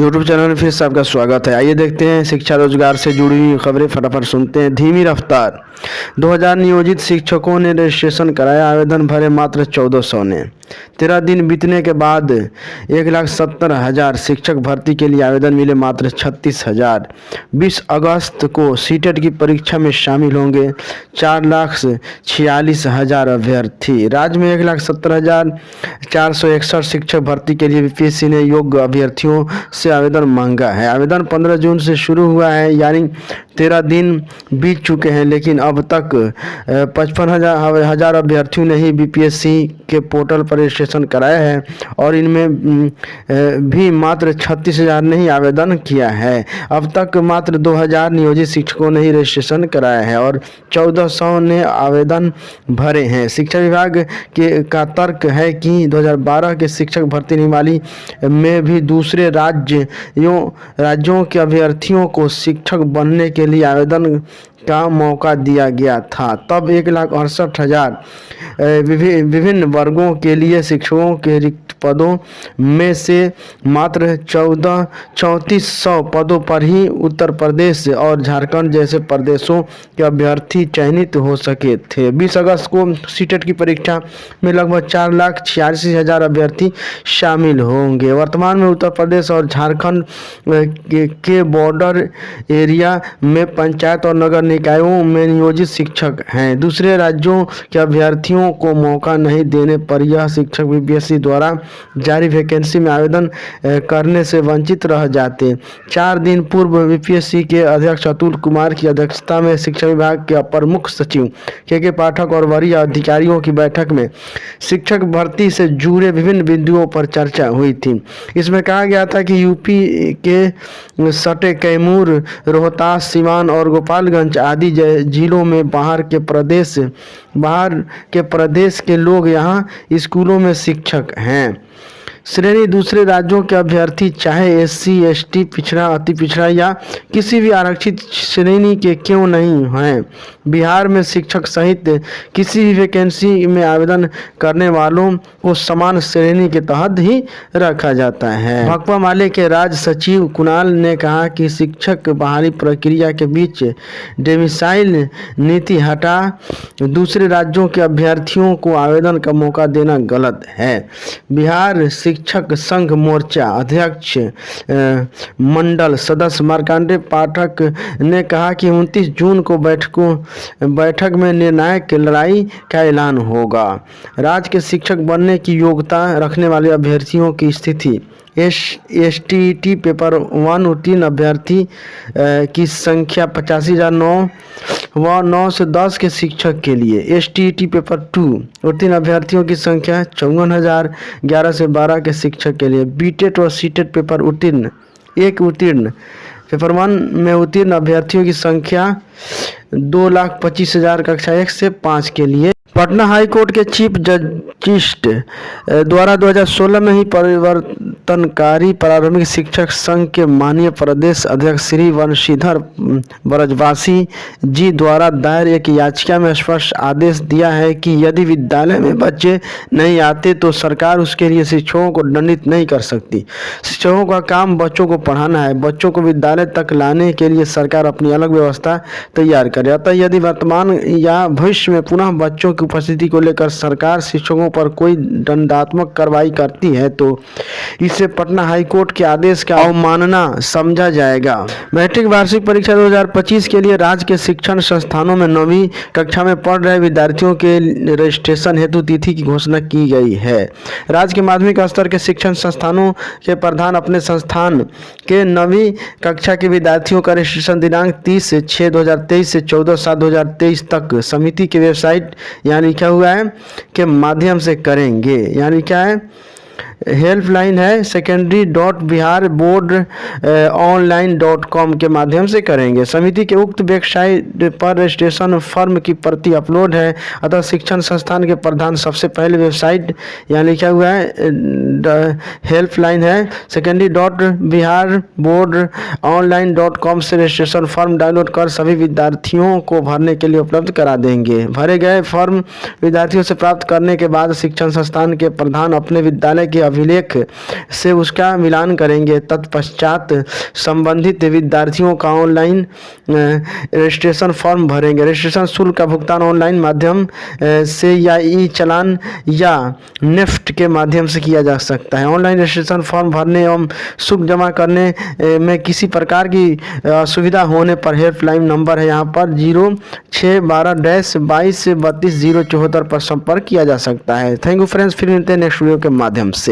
YouTube channel में फिर से आपका स्वागत है। आइए देखते हैं शिक्षा रोजगार से जुड़ी हुई खबरें। फटाफट सुनते हैं। धीमी रफ्तार। 2000 नियोजित शिक्षकों ने रजिस्ट्रेशन कराया, आवेदन भरे मात्र 1400 ने। 13 दिन बीतने के बाद 1,70,000 शिक्षक भर्ती के लिए आवेदन मिले, मात्र 36,000। 20 अगस्त को सीटेट की परीक्षा में शामिल होंगे 4,46,000 अभ्यर्थी। राज्य में 1,70,461 शिक्षक भर्ती के लिए बीपीएससी ने योग्य अभ्यर्थियों से आवेदन मांगा है। आवेदन 15 जून से शुरू हुआ है, यानी 13 दिन बीत चुके हैं, लेकिन अब तक 55,000 अभ्यर्थियों ने ही बीपीएससी के पोर्टल पर रजिस्ट्रेशन कराया है और इनमें भी मात्र 36,000 ने ही आवेदन किया है। अब तक मात्र 2,000 नियोजित शिक्षकों ने ही रजिस्ट्रेशन कराया है और 1400 ने आवेदन भरे हैं। शिक्षा विभाग का तर्क है कि 2012 के शिक्षक भर्ती नियमावली में भी दूसरे राज्यों के अभ्यर्थियों को शिक्षक बनने के लिए आवेदन का मौका दिया गया था। तब 1,68,000 विभिन्न वर्गों के लिए शिक्षकों के रिक्त पदों में से मात्र 3400 पदों पर ही उत्तर प्रदेश और झारखंड जैसे प्रदेशों के अभ्यर्थी चयनित हो सके थे। 20 अगस्त को सीटेट की परीक्षा में लगभग 4,86,000 अभ्यर्थी शामिल होंगे। वर्तमान में उत्तर प्रदेश और झारखंड के बॉर्डर एरिया में पंचायत और नगर निकायों में नियोजित शिक्षक हैं। दूसरे राज्यों के अभ्यर्थियों को मौका नहीं देने पर यह शिक्षक बीपीएससी द्वारा जारी वैकेंसी में आवेदन करने से वंचित रह जाते। 4 दिन पूर्व बीपीएससी के अध्यक्ष अतुल कुमार की अध्यक्षता में शिक्षा विभाग के अपर मुख्य सचिव के पाठक और वरीय अधिकारियों की बैठक में शिक्षक भर्ती से जुड़े विभिन्न बिंदुओं पर चर्चा हुई थी। इसमें कहा गया था कि यूपी के सटे कैमूर, रोहतास, सीवान और गोपालगंज आदि जिलों में बाहर के प्रदेश के लोग यहाँ स्कूलों में शिक्षक हैं। श्रेणी दूसरे राज्यों के अभ्यर्थी चाहे एससी, एसटी, पिछड़ा, अति पिछड़ा या किसी भी आरक्षित श्रेणी के क्यों नहीं हैं, बिहार में शिक्षक सहित किसी भी वैकेंसी में आवेदन करने वालों को समान श्रेणी के तहत ही रखा जाता है। भाकपा माले के राज्य सचिव कुणाल ने कहा कि शिक्षक बहाली प्रक्रिया के बीच डोमिसाइल नीति हटा दूसरे राज्यों के अभ्यर्थियों को आवेदन का मौका देना गलत है। बिहार शिक्षक संघ मोर्चा अध्यक्ष मंडल सदस्य मार्कंडेय पाठक ने कहा कि 29 जून को बैठक में निर्णायक लड़ाई का ऐलान होगा। राज्य के शिक्षक बनने की योग्यता रखने वाले अभ्यर्थियों की स्थिति। एसटीईटी पेपर 1 उत्तीर्ण अभ्यर्थी की संख्या 85,009 व 9 से 10 के शिक्षक के लिए। एसटीईटी पेपर 2 उत्तीर्ण अभ्यर्थियों की संख्या 54,000 11 से 12 के शिक्षक के लिए। बीटेट और सीटेट पेपर उत्तीर्ण पेपर 1 में उत्तीर्ण अभ्यर्थियों की संख्या 2,25,000 कक्षा 1 से 5 के लिए। पटना हाई कोर्ट के चीफ जस्टिस द्वारा 2016 में ही परिवर्तनकारी प्रारंभिक शिक्षक संघ के माननीय प्रदेश अध्यक्ष श्री वंशीधर ब्रजवासी जी द्वारा दायर एक याचिका में स्पष्ट आदेश दिया है कि यदि विद्यालय में बच्चे नहीं आते तो सरकार उसके लिए शिक्षकों को दंडित नहीं कर सकती। शिक्षकों का काम बच्चों को पढ़ाना है। बच्चों को विद्यालय तक लाने के लिए सरकार अपनी अलग व्यवस्था तैयार करे। अतः यदि वर्तमान या भविष्य में पुनः बच्चों की उपस्थिति को लेकर सरकार शिक्षकों पर कोई दंडात्मक कार्रवाई करती है तो इसे पटना हाई कोर्ट के आदेश का अवमानना समझा जाएगा। मैट्रिक वार्षिक परीक्षा 2025 के लिए राज्य के शिक्षण संस्थानों में 9वीं कक्षा में पढ़ रहे विद्यार्थियों के रजिस्ट्रेशन हेतु तिथि की घोषणा की गई है। राज्य के माध्यमिक स्तर के शिक्षण संस्थानों के प्रधान अपने संस्थान के 9वीं कक्षा के विद्यार्थियों का रजिस्ट्रेशन दिनांक 30/6/2023 से 14/7/2023 तक समिति के वेबसाइट यहाँ लिखा हुआ है के माध्यम से करेंगे। यानी क्या है, हेल्पलाइन है secondary.biharboardonline.com के माध्यम से करेंगे। समिति के उक्त वेबसाइट पर रजिस्ट्रेशन फॉर्म की प्रति अपलोड है। अतः शिक्षण संस्थान के प्रधान सबसे पहले वेबसाइट यहाँ लिखा हुआ है हेल्पलाइन है secondary.biharboardonline.com से रजिस्ट्रेशन फॉर्म डाउनलोड कर सभी विद्यार्थियों को भरने के लिए उपलब्ध करा देंगे। भरे गए फॉर्म विद्यार्थियों से प्राप्त करने के बाद शिक्षण संस्थान के प्रधान अपने विद्यालय के अभिलेख से उसका मिलान करेंगे। तत्पश्चात संबंधित विद्यार्थियों का ऑनलाइन रजिस्ट्रेशन फॉर्म भरेंगे। रजिस्ट्रेशन शुल्क का भुगतान ऑनलाइन माध्यम से या ई चालान या नेफ्ट के माध्यम से किया जा सकता है। ऑनलाइन रजिस्ट्रेशन फॉर्म भरने एवं शुल्क जमा करने में किसी प्रकार की असुविधा होने पर हेल्पलाइन नंबर है यहाँ पर 0612-22 32 074 पर संपर्क किया जा सकता है। थैंक यू फ्रेंड्स, फिर मिलते हैं नेक्स्ट वीडियो के माध्यम से।